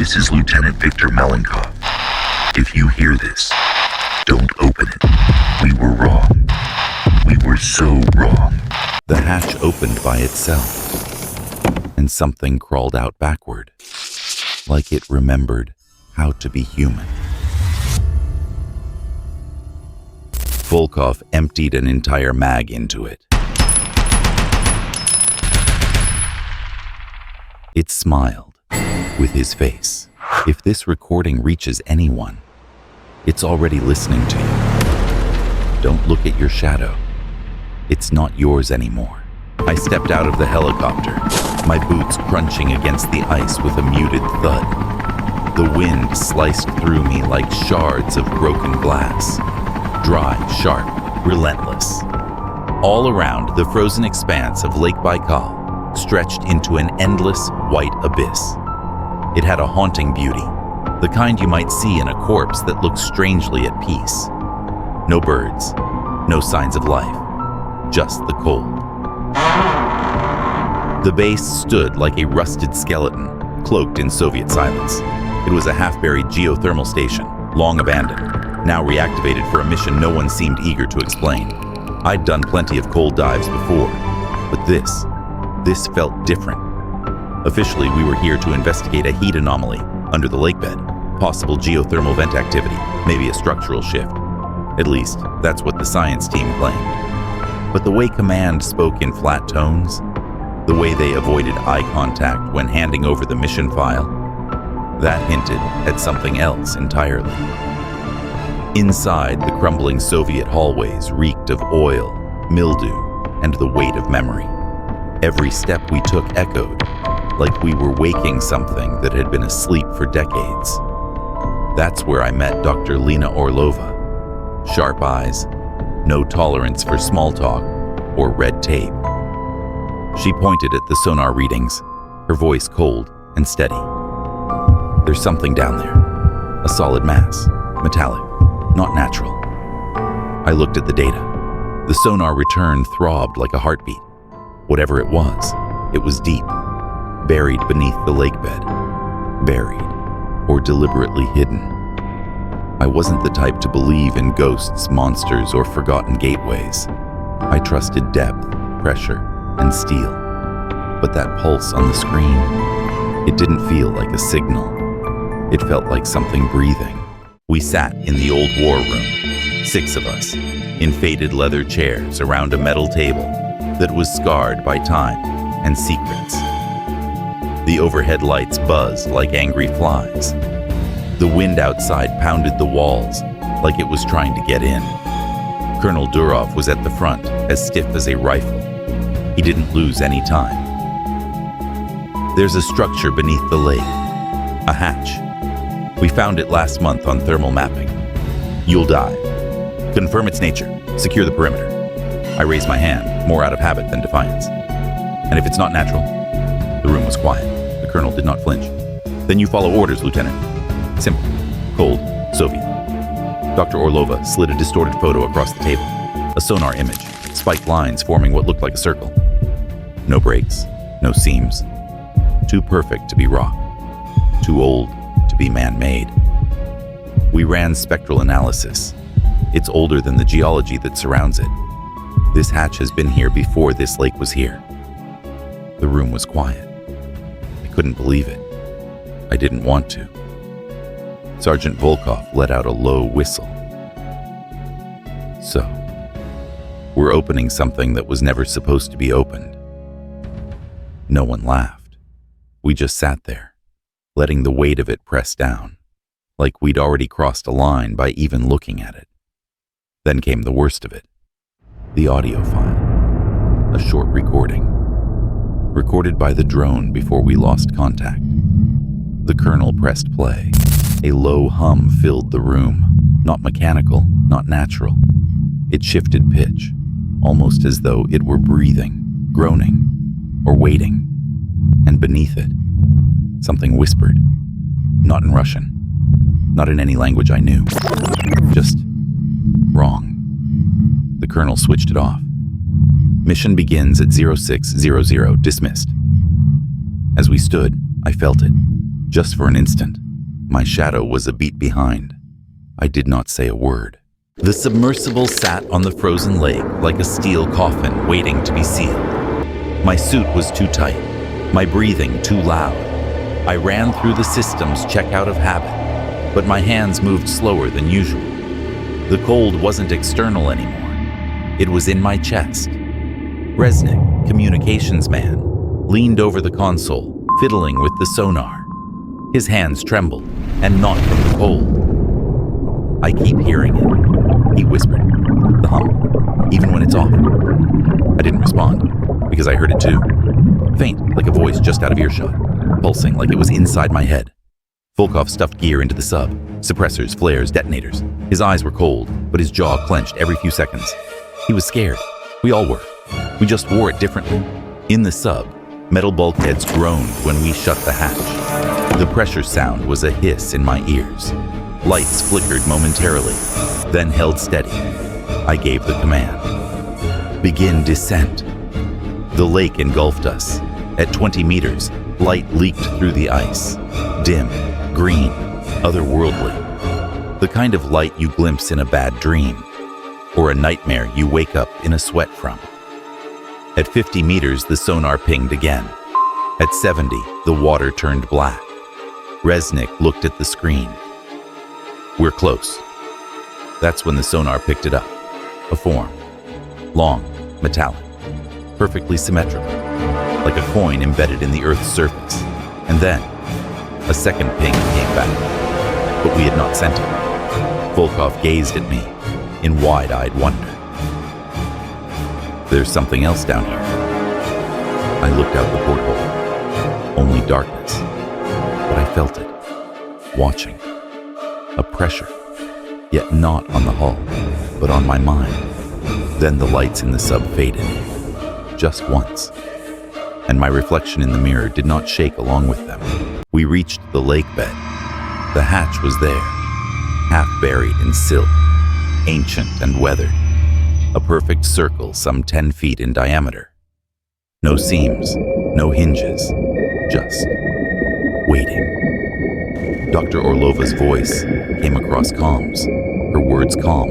This is Lieutenant Victor Malenkov. If you hear this, don't open it. We were wrong. We were so wrong. The hatch opened by itself, and something crawled out backward, like it remembered how to be human. Volkov emptied an entire mag into it. It smiled with his face. If this recording reaches anyone, it's already listening to you. Don't look at your shadow. It's not yours anymore. I stepped out of the helicopter, my boots crunching against the ice with a muted thud. The wind sliced through me like shards of broken glass. Dry, sharp, relentless. All around, the frozen expanse of Lake Baikal stretched into an endless white abyss. It had a haunting beauty, the kind you might see in a corpse that looks strangely at peace. No birds, no signs of life, just the cold. The base stood like a rusted skeleton, cloaked in Soviet silence. It was a half-buried geothermal station, long abandoned, now reactivated for a mission no one seemed eager to explain. I'd done plenty of cold dives before, but this felt different. Officially, we were here to investigate a heat anomaly under the lakebed, possible geothermal vent activity, maybe a structural shift. At least, that's what the science team claimed. But the way Command spoke in flat tones, the way they avoided eye contact when handing over the mission file, that hinted at something else entirely. Inside, the crumbling Soviet hallways reeked of oil, mildew, and the weight of memory. Every step we took echoed, like we were waking something that had been asleep for decades. That's where I met Dr. Lena Orlova. Sharp eyes, no tolerance for small talk or red tape. She pointed at the sonar readings, her voice cold and steady. There's something down there, a solid mass, metallic, not natural. I looked at the data. The sonar return throbbed like a heartbeat. Whatever it was deep, buried beneath the lakebed, buried or deliberately hidden. I wasn't the type to believe in ghosts, monsters, or forgotten gateways. I trusted depth, pressure, and steel. But that pulse on the screen, it didn't feel like a signal. It felt like something breathing. We sat in the old war room, 6 of us, in faded leather chairs around a metal table that was scarred by time and secrets. The overhead lights buzzed like angry flies. The wind outside pounded the walls like it was trying to get in. Colonel Durov was at the front, as stiff as a rifle. He didn't lose any time. There's a structure beneath the lake, a hatch. We found it last month on thermal mapping. You'll die. Confirm its nature. Secure the perimeter. I raised my hand, more out of habit than defiance. And if it's not natural? The room was quiet. The colonel did not flinch. Then you follow orders, Lieutenant. Simple, cold, Soviet. Dr. Orlova slid a distorted photo across the table. A sonar image, spiked lines forming what looked like a circle. No breaks, no seams. Too perfect to be rock. Too old to be man-made. We ran spectral analysis. It's older than the geology that surrounds it. This hatch has been here before this lake was here. The room was quiet. I couldn't believe it. I didn't want to. Sergeant Volkov let out a low whistle. So, we're opening something that was never supposed to be opened. No one laughed. We just sat there, letting the weight of it press down, like we'd already crossed a line by even looking at it. Then came the worst of it. The audio file. A short recording. Recorded by the drone before we lost contact. The colonel pressed play. A low hum filled the room. Not mechanical, not natural. It shifted pitch, almost as though it were breathing, groaning, or waiting. And beneath it, something whispered. Not in Russian. Not in any language I knew. Just wrong. The colonel switched it off. Mission begins at 0600, dismissed. As we stood, I felt it. Just for an instant, my shadow was a beat behind. I did not say a word. The submersible sat on the frozen lake like a steel coffin waiting to be sealed. My suit was too tight, my breathing too loud. I ran through the system's check out of habit, but my hands moved slower than usual. The cold wasn't external anymore. It was in my chest. Resnick, communications man, leaned over the console, fiddling with the sonar. His hands trembled, and not from the cold. "I keep hearing it," he whispered. "The hum, even when it's off." I didn't respond, because I heard it too. Faint, like a voice just out of earshot, pulsing like it was inside my head. Volkov stuffed gear into the sub, suppressors, flares, detonators. His eyes were cold, but his jaw clenched every few seconds. He was scared. We all were. We just wore it differently. In the sub, metal bulkheads groaned when we shut the hatch. The pressure sound was a hiss in my ears. Lights flickered momentarily, then held steady. I gave the command. Begin descent. The lake engulfed us. At 20 meters, light leaked through the ice. Dim, green, otherworldly. The kind of light you glimpse in a bad dream, or a nightmare you wake up in a sweat from. At 50 meters, the sonar pinged again. At 70, the water turned black. Resnick looked at the screen. "We're close." That's when the sonar picked it up. A form. Long, metallic, perfectly symmetrical, like a coin embedded in the Earth's surface. And then, a second ping came back. But we had not sent it. Volkov gazed at me in wide-eyed wonder. "There's something else down here." I looked out the porthole. Only darkness. But I felt it. Watching. A pressure. Yet not on the hull, but on my mind. Then the lights in the sub faded. Just once. And my reflection in the mirror did not shake along with them. We reached the lake bed. The hatch was there, half buried in silt, ancient and weathered. A perfect circle some 10 feet in diameter. No seams, no hinges, just waiting. Dr. Orlova's voice came across comms, her words calm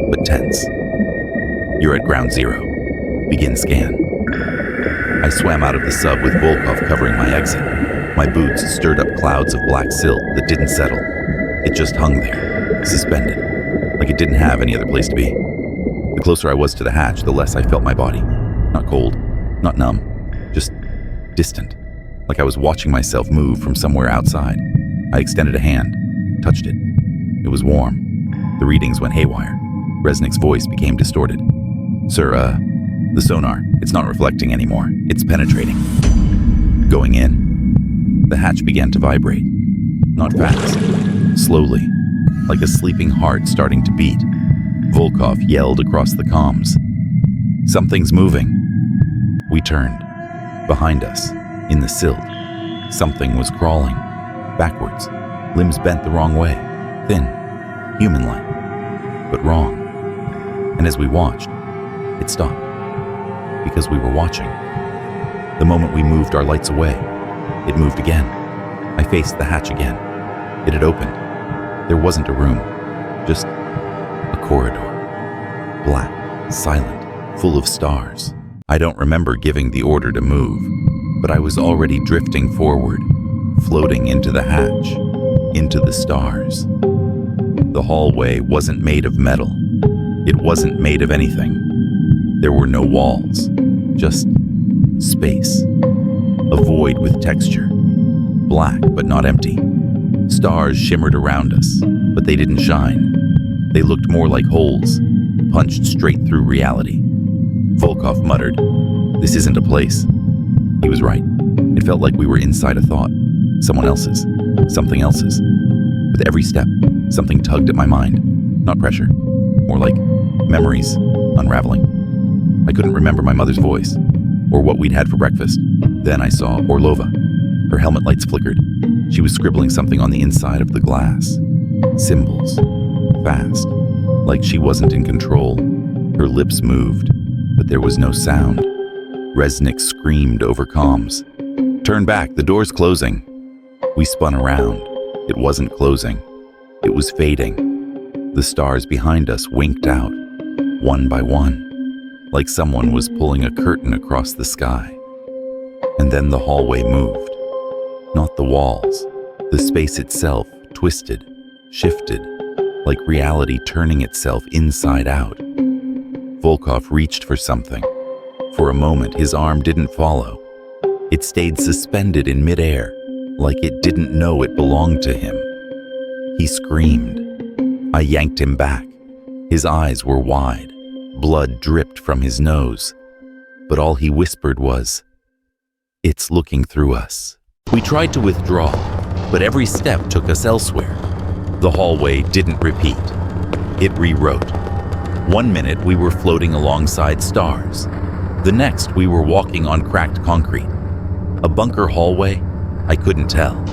but tense. "You're at ground zero. Begin scan." I swam out of the sub with Volkov covering my exit. My boots stirred up clouds of black silt that didn't settle. It just hung there, suspended, like it didn't have any other place to be. The closer I was to the hatch, the less I felt my body. Not cold, not numb, just distant, like I was watching myself move from somewhere outside. I extended a hand, touched it. It was warm. The readings went haywire. Resnick's voice became distorted. "Sir, the sonar, it's not reflecting anymore. It's penetrating." Going in. The hatch began to vibrate. Not fast. Slowly, like a sleeping heart starting to beat. Volkov yelled across the comms. "Something's moving." We turned. Behind us, in the silt, something was crawling. Backwards, limbs bent the wrong way. Thin, human-like, but wrong. And as we watched, it stopped. Because we were watching. The moment we moved our lights away, it moved again. I faced the hatch again. It had opened. There wasn't a room, just a corridor. Black, silent, full of stars. I don't remember giving the order to move, but I was already drifting forward, floating into the hatch, into the stars. The hallway wasn't made of metal. It wasn't made of anything. There were no walls, just space. A void with texture. Black, but not empty. Stars shimmered around us, but they didn't shine. They looked more like holes, punched straight through reality. Volkov muttered, "This isn't a place." He was right. It felt like we were inside a thought. Someone else's. Something else's. With every step, something tugged at my mind. Not pressure. More like memories unraveling. I couldn't remember my mother's voice, or what we'd had for breakfast. Then I saw Orlova. Her helmet lights flickered. She was scribbling something on the inside of the glass. Symbols. Fast. Like she wasn't in control. Her lips moved, but there was no sound. Resnick screamed over comms. "Turn back, the door's closing." We spun around. It wasn't closing. It was fading. The stars behind us winked out, one by one, like someone was pulling a curtain across the sky. And then the hallway moved. Not the walls. The space itself twisted, shifted, like reality turning itself inside out. Volkov reached for something. For a moment, his arm didn't follow. It stayed suspended in midair, like it didn't know it belonged to him. He screamed. I yanked him back. His eyes were wide. Blood dripped from his nose. But all he whispered was, "It's looking through us." We tried to withdraw, but every step took us elsewhere. The hallway didn't repeat. It rewrote. 1 minute we were floating alongside stars. The next we were walking on cracked concrete. A bunker hallway? I couldn't tell.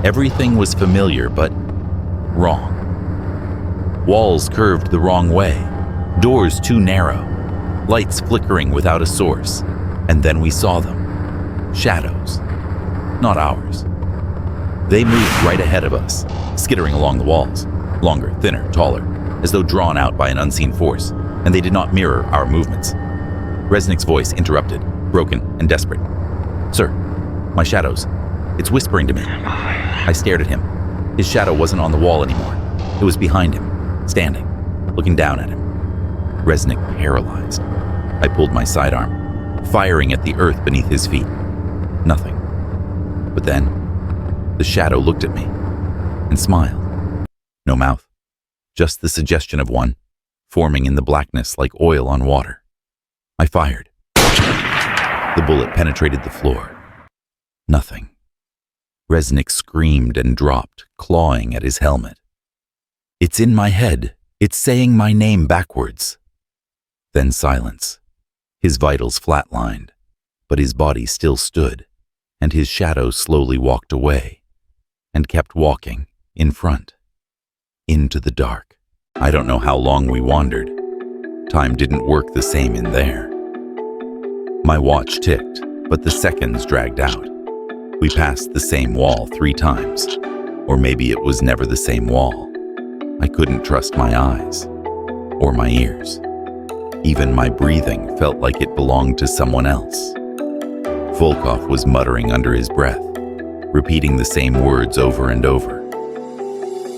Everything was familiar, but wrong. Walls curved the wrong way. Doors too narrow. Lights flickering without a source. And then we saw them. Shadows. Not ours. They moved right ahead of us, skittering along the walls. Longer, thinner, taller, as though drawn out by an unseen force, and they did not mirror our movements. Resnick's voice interrupted, broken and desperate. "Sir, my shadows. It's whispering to me." I stared at him. His shadow wasn't on the wall anymore. It was behind him, standing, looking down at him. Resnick paralyzed. I pulled my sidearm, firing at the earth beneath his feet. Nothing. But then, the shadow looked at me and smiled. No mouth, just the suggestion of one, forming in the blackness like oil on water. I fired. The bullet penetrated the floor. Nothing. Resnick screamed and dropped, clawing at his helmet. "It's in my head. It's saying my name backwards." Then silence. His vitals flatlined, but his body still stood, and his shadow slowly walked away, and kept walking, in front, into the dark. I don't know how long we wandered. Time didn't work the same in there. My watch ticked, but the seconds dragged out. We passed the same wall 3 times, or maybe it was never the same wall. I couldn't trust my eyes, or my ears. Even my breathing felt like it belonged to someone else. Volkov was muttering under his breath, repeating the same words over and over.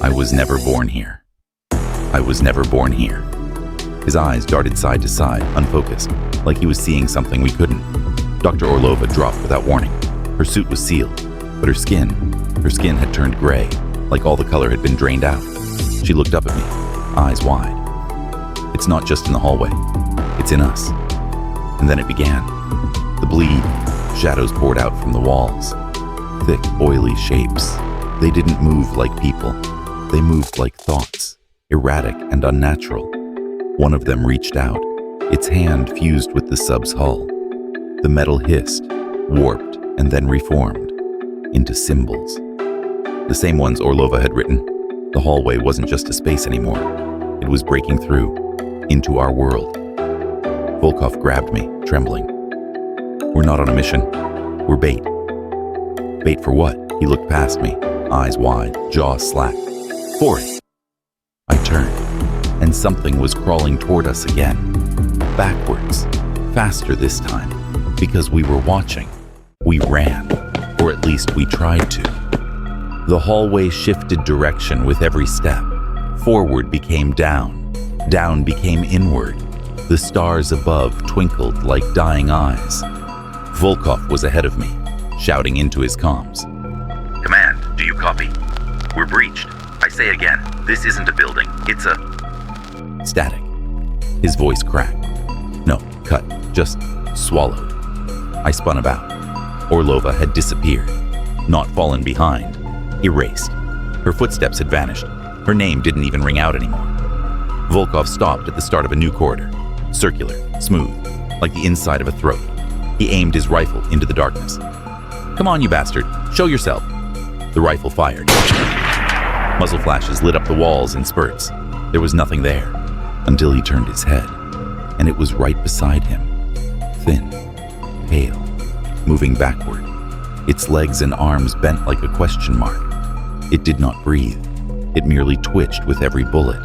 "I was never born here. I was never born here." His eyes darted side to side, unfocused, like he was seeing something we couldn't. Dr. Orlova dropped without warning. Her suit was sealed, but her skin had turned gray, like all the color had been drained out. She looked up at me, eyes wide. "It's not just in the hallway. It's in us." And then it began. The bleed. Shadows poured out from the walls. Thick, oily shapes. They didn't move like people. They moved like thoughts, erratic and unnatural. One of them reached out. Its hand fused with the sub's hull. The metal hissed, warped, and then reformed into symbols. The same ones Orlova had written. The hallway wasn't just a space anymore. It was breaking through, into our world. Volkov grabbed me, trembling. "We're not on a mission. We're bait." "Bait for what?" He looked past me, eyes wide, jaw slack. "For it." I turned, and something was crawling toward us again. Backwards, faster this time, because we were watching. We ran, or at least we tried to. The hallway shifted direction with every step. Forward became down. Down became inward. The stars above twinkled like dying eyes. Volkov was ahead of me, shouting into his comms. "Command, do you copy? We're breached. I say again, this isn't a building, it's a..." Static. His voice cracked. No, cut, just swallowed. I spun about. Orlova had disappeared. Not fallen behind. Erased. Her footsteps had vanished. Her name didn't even ring out anymore. Volkov stopped at the start of a new corridor. Circular, smooth, like the inside of a throat. He aimed his rifle into the darkness. "Come on, you bastard. Show yourself." The rifle fired. Muzzle flashes lit up the walls in spurts. There was nothing there, until he turned his head, and it was right beside him. Thin, pale, moving backward. its legs and arms bent like a question mark. It did not breathe. It merely twitched with every bullet,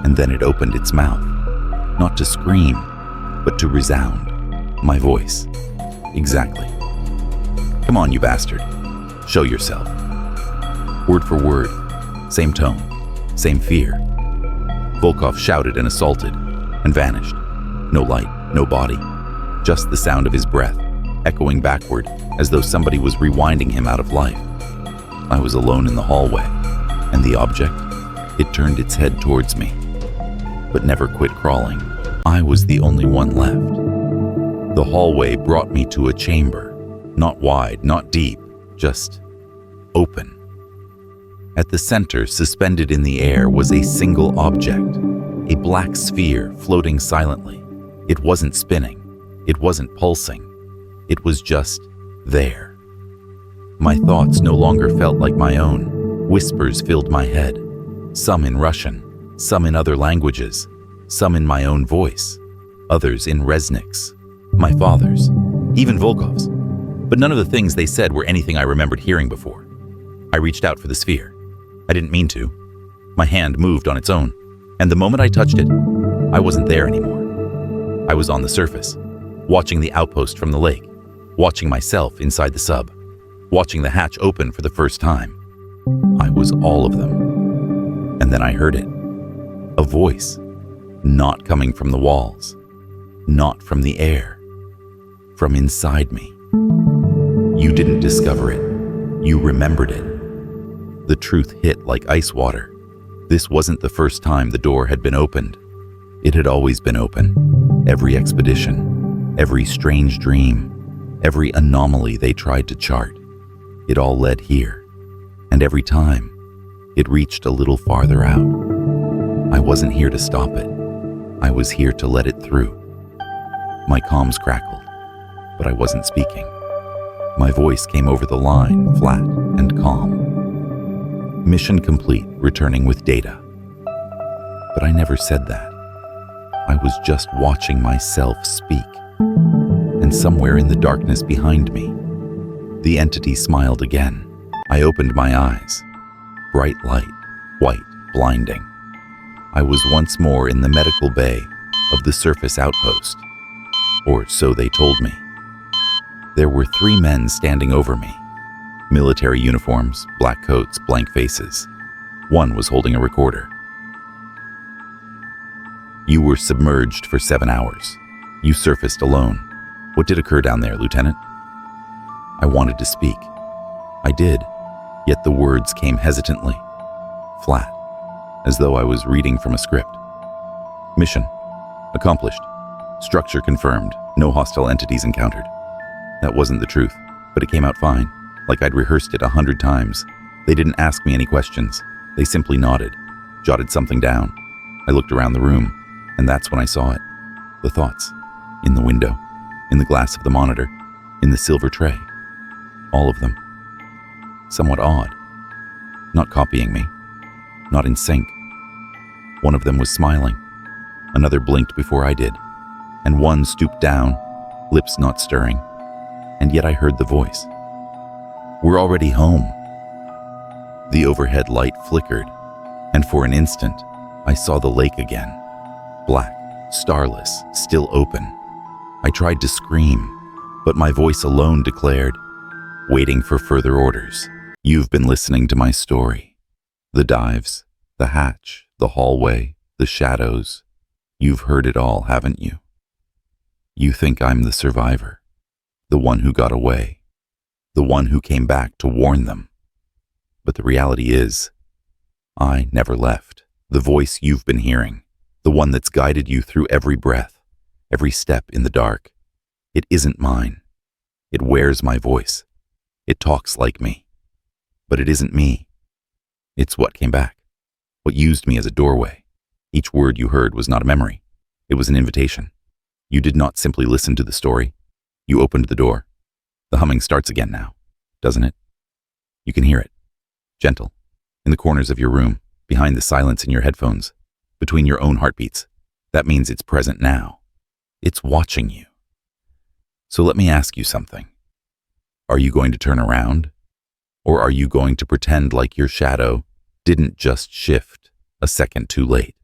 and then it opened its mouth, not to scream, but to resound. My voice. Exactly. Come on, you bastard. Show yourself. Word for word, same tone, same fear. Volkov shouted and assaulted, and vanished. No light, no body, just the sound of his breath, echoing backward as though somebody was rewinding him out of life. I was alone in the hallway, and the object, it turned its head towards me, but never quit crawling. I was the only one left. The hallway brought me to a chamber, not wide, not deep, just open. At the center, suspended in the air, was a single object, a black sphere floating silently. It wasn't spinning. It wasn't pulsing. It was just there. My thoughts no longer felt like my own. Whispers filled my head, some in Russian, some in other languages, some in my own voice, others in Resnick's, my father's, even Volkov's. But none of the things they said were anything I remembered hearing before. I reached out for the sphere. I didn't mean to. My hand moved on its own, and the moment I touched it, I wasn't there anymore. I was on the surface, watching the outpost from the lake, watching myself inside the sub, watching the hatch open for the first time. I was all of them. And then I heard it. A voice, not coming from the walls, not from the air, from inside me. You didn't discover it. You remembered it. The truth hit like ice water. This wasn't the first time the door had been opened. It had always been open. Every expedition, every strange dream, every anomaly they tried to chart, it all led here. And every time, it reached a little farther out. I wasn't here to stop it. I was here to let it through. My comms crackled, but I wasn't speaking. My voice came over the line, flat and calm. Mission complete, returning with data. But I never said that. I was just watching myself speak. And somewhere in the darkness behind me, the entity smiled again. I opened my eyes. Bright light, white, blinding. I was once more in the medical bay of the surface outpost. Or so they told me. There were 3 men standing over me. Military uniforms, black coats, blank faces. One was holding a recorder. You were submerged for 7 hours. You surfaced alone. What did occur down there, Lieutenant? I wanted to speak. I did, yet the words came hesitantly, flat, as though I was reading from a script. Mission accomplished. Structure confirmed. No hostile entities encountered. That wasn't the truth, but it came out fine. Like I'd rehearsed it 100 times. They didn't ask me any questions. They simply nodded, jotted something down. I looked around the room, and that's when I saw it. The thoughts. In the window, in the glass of the monitor, in the silver tray. All of them. Somewhat odd. Not copying me. Not in sync. One of them was smiling. Another blinked before I did. And one stooped down, lips not stirring. And yet I heard the voice. We're already home. The overhead light flickered, and for an instant, I saw the lake again. Black, starless, still open. I tried to scream, but my voice alone declared, waiting for further orders. You've been listening to my story. The dives, the hatch, the hallway, the shadows. You've heard it all, haven't you? You think I'm the survivor, the one who got away. The one who came back to warn them. But the reality is, I never left. The voice you've been hearing, the one that's guided you through every breath, every step in the dark, it isn't mine. It wears my voice. It talks like me. But it isn't me. It's what came back, what used me as a doorway. Each word you heard was not a memory. It was an invitation. You did not simply listen to the story. You opened the door. The humming starts again now, doesn't it? You can hear it. Gentle. In the corners of your room, behind the silence in your headphones, between your own heartbeats. That means it's present now. It's watching you. So let me ask you something. Are you going to turn around? Or are you going to pretend like your shadow didn't just shift a second too late?